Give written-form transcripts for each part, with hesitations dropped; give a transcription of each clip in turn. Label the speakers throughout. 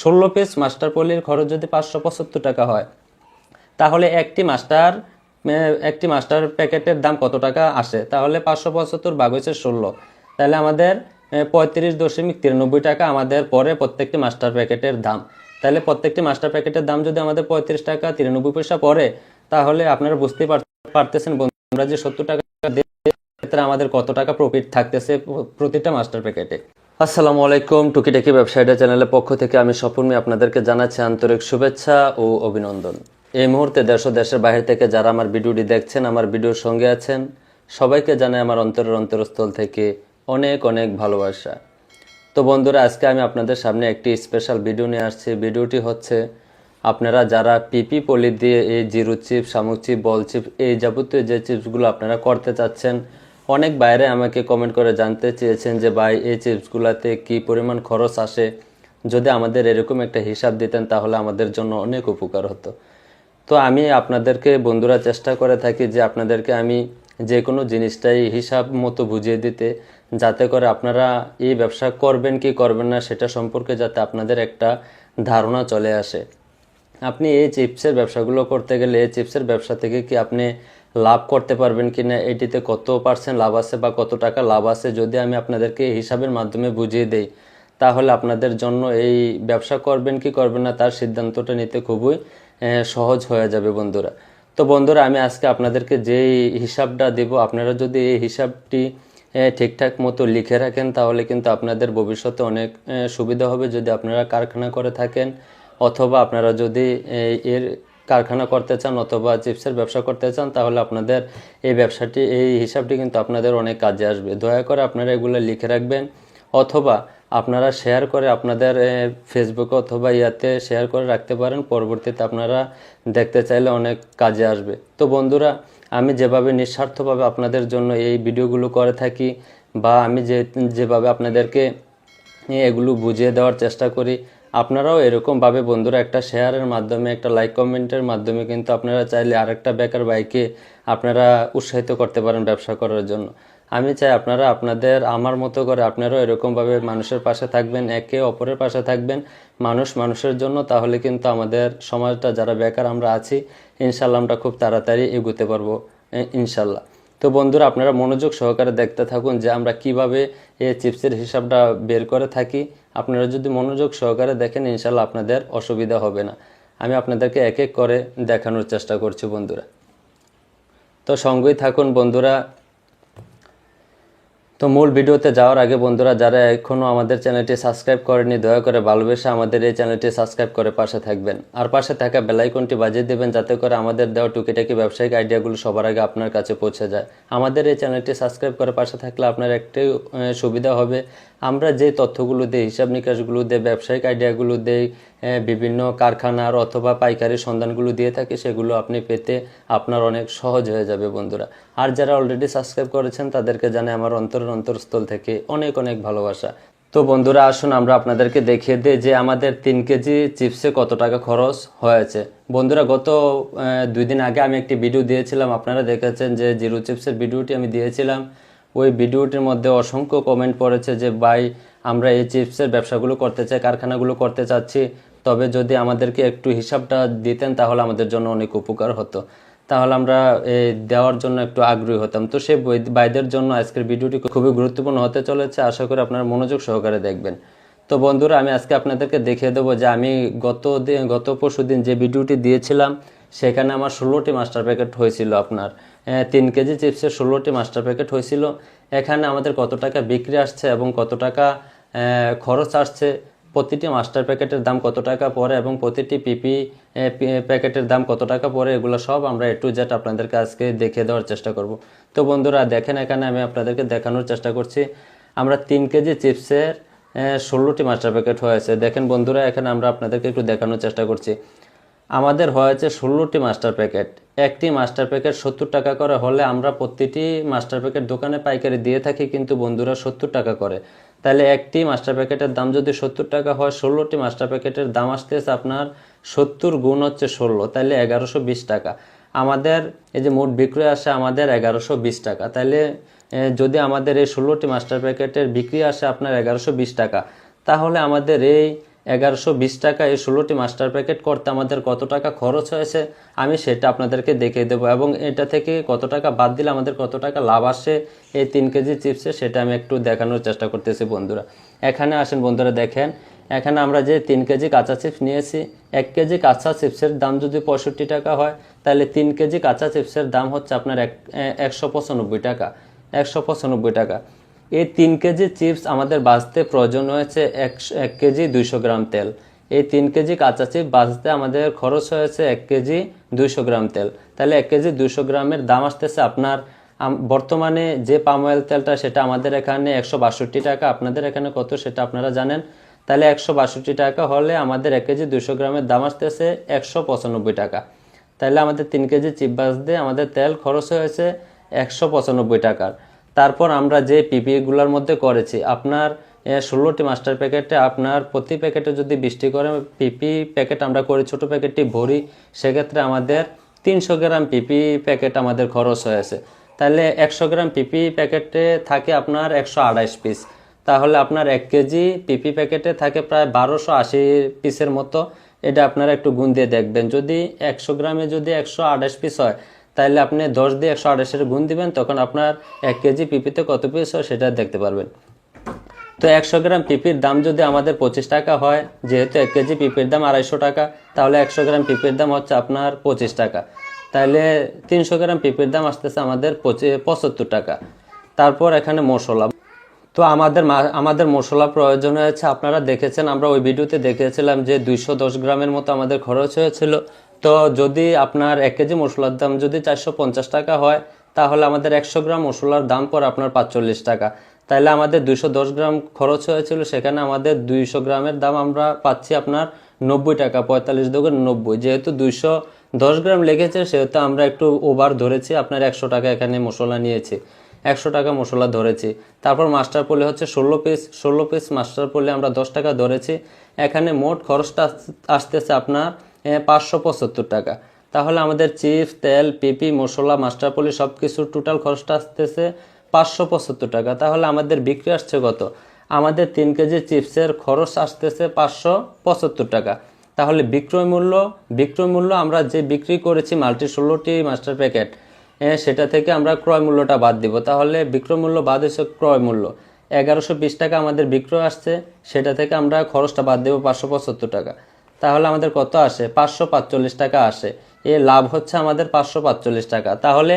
Speaker 1: 16 piece master পলির খরচ যদি 575 টাকা হয়, তাহলে একটি মাস্টার প্যাকেটের দাম কত টাকা আসে? তাহলে 575 ভাগ হচ্ছে 16, তাহলে আমাদের 35.93 টাকা আমাদের পরে প্রত্যেকটি মাস্টার প্যাকেটের দাম। তাহলে প্রত্যেকটি মাস্টার প্যাকেটের দাম যদি আমাদের 35 টাকা 93 পয়সা পড়ে, তাহলে আপনারা বুঝতেই পারতেছেন বন্ধুরা যে 70 টাকা ক্ষেত্রে আমাদের কত টাকা প্রফিট থাকতেছে প্রতিটা মাস্টার প্যাকেটে। আসসালামু আলাইকুম, টুকিটাকি ব্যবসায়ীরা চ্যানেলের পক্ষ থেকে আমি স্বপন আপনাদেরকে জানাচ্ছি আন্তরিক শুভেচ্ছা ও অভিনন্দন। এই মুহূর্তে দেশ ও দেশের বাইরে থেকে যারা আমার ভিডিওটি দেখছেন, আমার ভিডিওর সঙ্গে আছেন, সবাইকে জানাই আমার অন্তরের অন্তরস্থল থেকে অনেক অনেক ভালোবাসা। তো বন্ধুরা, আজকে আমি আপনাদের সামনে একটি স্পেশাল ভিডিও নিয়ে আসছি। ভিডিওটি হচ্ছে আপনারা যারা পিপি পলি দিয়ে এই জিরো চিপ, শামুক চিপ, বল চিপ, এই যাবতীয় যে চিপসগুলো আপনারা করতে চাচ্ছেন, অনেক বাইরে আমাকে কমেন্ট করে জানতে চেয়েছেন যে ভাই এই চিপসগুলোতে কী পরিমাণ খরচ আসে, যদি আমাদের এরকম একটা হিসাব দিতেন তাহলে আমাদের জন্য অনেক উপকার হতো। তো আমি আপনাদেরকে বন্ধুরা চেষ্টা করে থাকি যে আপনাদেরকে আমি যে কোনো জিনিসটাই হিসাব মতো বুঝিয়ে দিতে, যাতে করে আপনারা এই ব্যবসা করবেন কি করবেন না সেটা সম্পর্কে যাতে আপনাদের একটা ধারণা চলে আসে। আপনি এই চিপসের ব্যবসাগুলো করতে গেলে এই চিপসের ব্যবসা থেকে কি আপনি লাভ করতে পারবেন কি না, এটিতে কত পার্সেন্ট লাভ আছে বা কত টাকা লাভ আছে, যদি আমি আপনাদেরকে হিসাবের মাধ্যমে বুঝিয়ে দেই, তাহলে আপনাদের জন্য এই ব্যবসা করবেন কি করবেন না তার সিদ্ধান্তটা নিতে খুবই সহজ হয়ে যাবে বন্ধুরা। তো বন্ধুরা, আমি আজকে আপনাদেরকে যেই হিসাবটা দেব, আপনারা যদি এই হিসাবটি ঠিকঠাক মতো লিখে রাখেন তাহলে কিন্তু আপনাদের ভবিষ্যতে অনেক সুবিধা হবে। যদি আপনারা কারখানা করে থাকেন অথবা আপনারা যদি এর কারখানা করতে চান অথবা চিপসের ব্যবসা করতে চান, তাহলে আপনাদের এই হিসাবটি কিন্তু আপনাদের অনেক কাজে আসবে। দয়া করে আপনারা এগুলো লিখে রাখবেন, অথবা আপনারা শেয়ার করে আপনাদের ফেসবুকে অথবা ইয়াতে শেয়ার করে রাখতে পারেন। পরবর্তীতে আপনারা দেখতে চাইলে অনেক কাজে আসবে। তো বন্ধুরা, আমি যেভাবে নিঃস্বার্থভাবে আপনাদের জন্য এই ভিডিওগুলো করে থাকি, বা আমি যেভাবে আপনাদেরকে এগুলো বুঝিয়ে দেওয়ার চেষ্টা করি, আপনারাও এরকমভাবে বন্ধুরা একটা শেয়ারের মাধ্যমে, একটা লাইক কমেন্টের মাধ্যমে কিন্তু আপনারা চাইলে আরেকটা বেকার ভাইকে আপনারা উৎসাহিত করতে পারেন ব্যবসা করার জন্য। আমি চাই আপনারা আমার মতো করে আপনারাও এরকমভাবে মানুষের পাশে থাকবেন, একে অপরের পাশে থাকবেন, মানুষ মানুষের জন্য। তাহলে কিন্তু আমাদের সমাজটা যারা বেকার আমরা আছি, ইনশাল্লাহ আমরা খুব তাড়াতাড়ি এগোতে পারবো ইনশাল্লাহ। তো বন্ধুরা, আপনারা মনোযোগ সহকারে দেখতে থাকুন যে আমরা কিভাবে এই চিপসের হিসাবটা বের করে থাকি। আপনারা যদি মনোযোগ সহকারে দেখেন, ইনশাল্লাহ আপনাদের অসুবিধা হবে না। আমি আপনাদেরকে এক এক করে দেখানোর চেষ্টা করছি বন্ধুরা। তো সঙ্গেই থাকুন বন্ধুরা। তো মূল ভিডিওতে যাওয়ার আগে বন্ধুরা, যারা এখনও আমাদের চ্যানেলটি সাবস্ক্রাইব করেনি, দয়া করে ভালোবেসে আমাদের এই চ্যানেলটি সাবস্ক্রাইব করে পাশে থাকবেন, আর পাশে থাকা বেল আইকনটি বাজিয়ে দেবেন, যাতে করে আমাদের দেওয়া টুকিটাকি ব্যবসায়িক আইডিয়াগুলো সবার আগে আপনার কাছে পৌঁছে যায়। আমাদের এই চ্যানেলটি সাবস্ক্রাইব করে পাশে থাকলে আপনার একটাই সুবিধা হবে, আমরা যে তথ্যগুলো দিই, হিসাব নিকাশগুলো দিই, ব্যবসায়িক আইডিয়াগুলো দিই, বিভিন্ন কারখানার অথবা পাইকারি সন্ধানগুলো দিয়ে থাকি, সেগুলো আপনি পেতে আপনার অনেক সহজ হয়ে যাবে বন্ধুরা। আর যারা অলরেডি সাবস্ক্রাইব করেছেন তাদেরকে জানাই আমার অন্তরস্থল থেকে অনেক অনেক ভালোবাসা। তো বন্ধুরা, আসুন আমরা আপনাদেরকে দেখিয়ে দিই যে আমাদের 3 কেজি চিপসে কত টাকা খরচ হয়েছে। বন্ধুরা, গত 2 দিন আগে আমি একটি ভিডিও দিয়েছিলাম, আপনারা দেখেছেন যে জিরো চিপসের ভিডিওটি আমি দিয়েছিলাম। ওই ভিডিওটির মধ্যে অসংখ্য কমেন্ট পড়েছে যে ভাই, আমরা এই চিপসের ব্যবসাগুলো করতে চাই, কারখানাগুলো করতে চাচ্ছি, তবে যদি আমাদেরকে একটু হিসাবটা দিতেন তাহলে আমাদের জন্য অনেক উপকার হতো, তাহলে আমরা দেওয়ার জন্য একটু আগ্রহী হতাম। তো সেই ভাইদের জন্য আজকের ভিডিওটি খুবই গুরুত্বপূর্ণ হতে চলেছে, আশা করি আপনারা মনোযোগ সহকারে দেখবেন। তো বন্ধুরা, আমি আজকে আপনাদেরকে দেখিয়ে দেবো যে আমি গত পরশু দিন যে ভিডিওটি দিয়েছিলাম, সেখানে আমার 16টি মাস্টার প্যাকেট হয়েছিল। আপনার 3 কেজি চিপসের 16টি মাস্টার প্যাকেট হয়েছিল। এখানে আমাদের কত টাকা বিক্রি আসছে এবং কত টাকা খরচ আসছে, প্রতিটি মাস্টার প্যাকেটের দাম কত টাকা পড়ে এবং প্রতিটি পিপি প্যাকেটের দাম কত টাকা পড়ে, এগুলো সব আমরা A to Z আপনাদেরকে আজকে দেখিয়ে দেওয়ার চেষ্টা করব। তো বন্ধুরা দেখেন, এখানে আমি আপনাদেরকে দেখানোর চেষ্টা করছি আমরা 3 কেজি চিপসের 16টি মাস্টার প্যাকেট হয়েছে। দেখেন বন্ধুরা, এখানে আমরা আপনাদেরকে একটু দেখানোর চেষ্টা করছি। আমাদের হয়েছে 16টি মাস্টার প্যাকেট। একটি মাস্টার প্যাকেট 70 টাকা করে হলে আমরা প্রতিটি মাস্টার প্যাকেট দোকানে পাইকারি দিয়ে থাকি কিন্তু বন্ধুরা 70 টাকা করে। তাহলে একটি মাস্টার প্যাকেটের দাম যদি 70 টাকা হয়, 16টি মাস্টার প্যাকেটের দাম আসতেছে আপনার 70 গুণ হচ্ছে 16, তাহলে 1120 টাকা। আমাদের এই যে মোট বিক্রয় আসে আমাদের 1120 টাকা। তাহলে যদি আমাদের এই 16টি মাস্টার প্যাকেটের বিক্রি আসে আপনার 1120 টাকা, তাহলে আমাদের এই 1120 টাকা এই 16টি মাস্টার প্যাকেট করতে আমাদের কত টাকা খরচ হয়েছে আমি সেটা আপনাদেরকে দেখিয়ে দেবো, এবং এটা থেকে কত টাকা বাদ দিলে আমাদের কত টাকা লাভ আসে এই 3 কেজি চিপসে সেটা আমি একটু দেখানোর চেষ্টা করতেছি বন্ধুরা। এখানে আসেন বন্ধুরা, দেখেন এখানে আমরা যে 3 কেজি কাঁচা চিপস নিয়েছি, 1 কেজি কাঁচা চিপসের দাম যদি 65 টাকা হয় তাহলে 3 কেজি কাঁচা চিপসের দাম হচ্ছে আপনার 195 টাকা। 195 টাকা। এই 3 কেজি চিপস আমাদের বাঁচতে প্রয়োজন হয়েছে 1 কেজি 200 গ্রাম তেল। এই 3 কেজি কাঁচা চিপস বাঁচতে আমাদের খরচ হয়েছে 1 কেজি 200 গ্রাম তেল। তাহলে 1 কেজি 200 গ্রামের দাম আসতেছে আপনার বর্তমানে যে পাম অয়েল তেলটা সেটা আমাদের এখানে 162 টাকা, আপনাদের এখানে কত সেটা আপনারা জানেন। তাহলে 162 টাকা হলে আমাদের 1 কেজি 200 গ্রামের দাম আসতেছে 195 টাকা। তাহলে আমাদের 3 কেজি চিপ বাঁচতে আমাদের তেল খরচ হয়েছে 195 টাকার। তারপর আমরা যে পিপিগুলোর মধ্যে করেছি আপনার 16টি মাস্টার প্যাকেটে আপনার প্রতি প্যাকেটে যদি 20টি করে পিপি প্যাকেট আমরা করি, ছোট প্যাকেটটি ভরি, সেক্ষেত্রে আমাদের 300 গ্রাম পিপি প্যাকেট আমাদের খরচ হয়েছে। তাহলে 100 গ্রাম পিপি প্যাকেটে থাকে আপনার 128 পিস। তাহলে আপনার 1 কেজি পিপি প্যাকেটে থাকে প্রায় 1280 পিসের মতো। এটা আপনারা একটু গুণ দিয়ে দেখবেন, যদি 100 গ্রামে যদি 128 পিস হয় তাহলে আপনি 10 দিয়ে 128-এর গুণ দিবেন, তখন আপনার 1 কেজি পিপিতে কত পিস হয় সেটা দেখতে পারবেন। তো 100 গ্রাম পিপির দাম যদি আমাদের 25 টাকা হয়, যেহেতু 1 কেজি পিপির দাম 250 টাকা, তাহলে 100 গ্রাম পিপির দাম হচ্ছে আপনার 25 টাকা। তাহলে 300 গ্রাম পিপির দাম আসতেছে আমাদের 75 টাকা। তারপর এখানে মশলা, তো আমাদের মশলা প্রয়োজন হয়েছে, আপনারা দেখেছেন, আমরা ওই ভিডিওতে দেখেছিলাম যে 210 গ্রামের মতো আমাদের খরচ হয়েছিল। তো যদি আপনার 1 কেজি মশলার দাম যদি 450 টাকা হয় তাহলে আমাদের 100 গ্রাম মশলার দাম পড়ে আপনার 45 টাকা। তাহলে আমাদের 210 গ্রাম খরচ হয়েছিল, সেখানে আমাদের 200 গ্রামের দাম আমরা পাচ্ছি আপনার 90 টাকা। 45 দুগুণ 90, যেহেতু 210 গ্রাম লেগেছে সেহেতু আমরা একটু ওভার ধরেছি, আপনার 100 টাকা এখানে মশলা নিয়েছি, 100 টাকা মশলা ধরেছি। তারপর মাস্টার পোলে হচ্ছে 16 পিস মাস্টার পোলে আমরা 10 টাকা ধরেছি। এখানে মোট খরচটা আসতেছে আপনার 575 টাকা। তাহলে আমাদের চিপস, তেল, পিপি, মশলা, মাস্টার পোলে সব কিছু টোটাল খরচটা আসতেছে 575 টাকা। তাহলে আমাদের বিক্রি আসছে কত? আমাদের 3 কেজি চিপসের খরচ আসতেছে 575 টাকা। তাহলে বিক্রয় মূল্য আমরা যে বিক্রি করেছি মাল্টি 16টি মাস্টার প্যাকেট, সেটা থেকে আমরা ক্রয় মূল্যটা বাদ দিব। তাহলে বিক্রয় মূল্য বাদ হচ্ছে ক্রয় মূল্য, 1120 টাকা আমাদের বিক্রয় আসছে, সেটা থেকে আমরা খরচটা বাদ দেব 575 টাকা। তাহলে আমাদের কত আসে? 545 টাকা আসে। এ লাভ হচ্ছে আমাদের 545 টাকা। তাহলে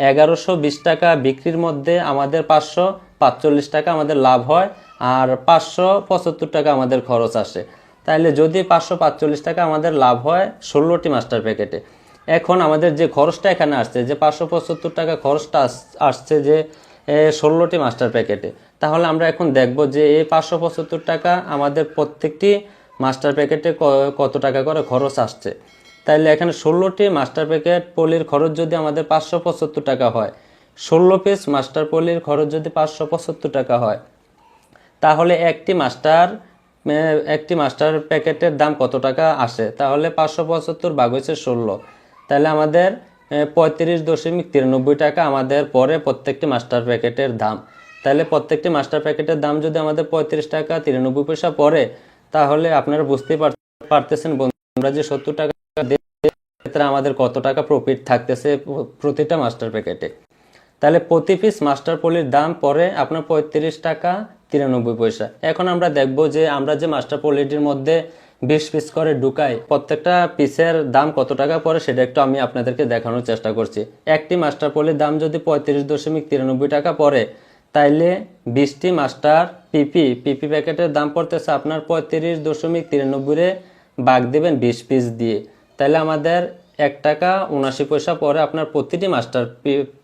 Speaker 1: 1120 টাকা বিক্রির মধ্যে আমাদের 545 টাকা আমাদের লাভ হয়, আর 575 টাকা আমাদের খরচ আসে। তাহলে যদি 545 টাকা আমাদের লাভ হয় 16টি মাস্টার প্যাকেটে, এখন আমাদের যে খরচটা এখানে আসছে, যে 575 টাকা খরচটা আসছে যে 16টি মাস্টার প্যাকেটে, তাহলে আমরা এখন দেখব যে এই 575 টাকা আমাদের প্রত্যেকটি মাস্টার প্যাকেটে কত টাকা করে খরচ আসছে। তাইলে এখানে 16টি মাস্টার প্যাকেট পলির খরচ যদি আমাদের 575 টাকা হয়, 16 পিস মাস্টার পলির খরচ যদি 575 টাকা হয়, তাহলে একটি মাস্টার প্যাকেটের দাম কত টাকা আসে? তাহলে 575 ভাগ হচ্ছে 16, তাহলে আমাদের 35.93 টাকা আমাদের পরে প্রত্যেকটি মাস্টার প্যাকেটের দাম। তাহলে প্রত্যেকটি মাস্টার প্যাকেটের দাম যদি আমাদের 35 টাকা 93 পয়সা পড়ে, তাহলে আপনারা বুঝতেই পারতেছেন বন্ধুরা যে 70 টাকা ক্ষেত্রে আমাদের কত টাকা প্রফিট থাকতেছে প্রতিটা মাস্টার প্যাকেটে। তাহলে প্রতি পিস মাস্টার পলির দাম পড়ে আপনার 35 টাকা 93 পয়সা। এখন আমরা দেখব যে আমরা যে মাস্টার পলিটির মধ্যে 20 পিস করে ঢুকাই, প্রত্যেকটা পিসের দাম কত টাকা পড়ে সেটা একটু আমি আপনাদেরকে দেখানোর চেষ্টা করছি। একটি মাস্টার পলির দাম যদি 35.93 টাকা পড়ে, তাইলে 20টি মাস্টার পিপি প্যাকেটের দাম পড়তেছে আপনার 35.93 ভাগ দেবেন 20 পিস দিয়ে, তাহলে আমাদের 1 টাকা 79 পয়সা পরে আপনার প্রতিটি মাস্টার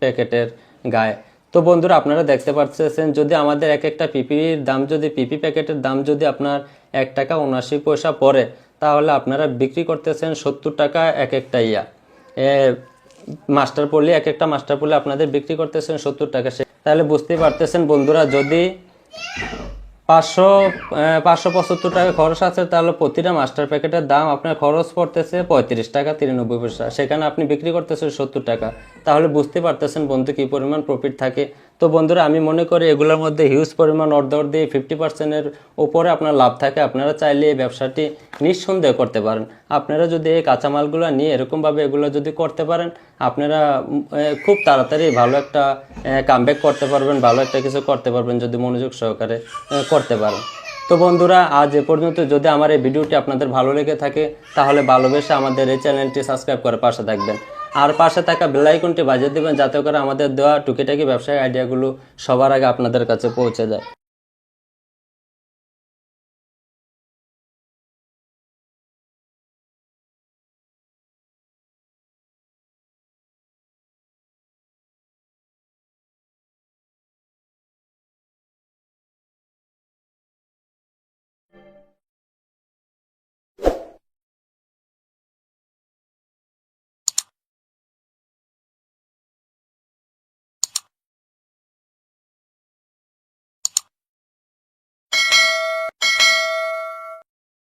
Speaker 1: প্যাকেটের গায়ে। তো বন্ধুরা আপনারা দেখতে পাচ্ছেন, যদি আমাদের এক একটা পিপির দাম যদি পিপি প্যাকেটের দাম যদি আপনার 1 টাকা 79 পয়সা পড়ে, তাহলে আপনারা বিক্রি করতেছেন 70 টাকা এক একটা মাস্টার পলি, এক একটা মাস্টার পলি আপনাদের বিক্রি করতেছেন 70 টাকা। তাহলে বুঝতেই পারতেছেন বন্ধুরা, যদি 575 টাকা খরচ আছে, তাহলে প্রতিটা মাস্টার প্যাকেটের দাম আপনার খরচ পড়তেছে 35 টাকা 93 পয়সা, সেখানে আপনি বিক্রি করতেছেন 70 টাকা। তাহলে বুঝতে পারতেছেন বন্ধু কি পরিমাণ প্রফিট থাকে। তো বন্ধুরা আমি মনে করি এগুলোর মধ্যে হিউজ পরিমাণ অর্ধে 50%-এর উপরে আপনার লাভ থাকে। আপনারা চাইলে এই ব্যবসাটি নিঃসন্দেহে করতে পারেন। আপনারা যদি এই কাঁচামালগুলো নিয়ে এরকমভাবে এগুলো যদি করতে পারেন, আপনারা খুব তাড়াতাড়ি ভালো একটা কামব্যাক করতে পারবেন, ভালো একটা কিছু করতে পারবেন যদি মনোযোগ সহকারে করতে পারেন। তো বন্ধুরা আজ এ পর্যন্ত। যদি আমার এই ভিডিওটি আপনাদের ভালো লেগে থাকে তাহলে ভালোবেসে আমাদের এই চ্যানেলটি সাবস্ক্রাইব করে পাশে থাকবেন, আর পাশে থাকা বেল আইকনটি বাজিয়ে দেবেন যাতে করে আমাদের দেওয়া টুকিটাকি ব্যবসায়িক আইডিয়াগুলো সবার আগে আপনাদের কাছে পৌঁছে যায়।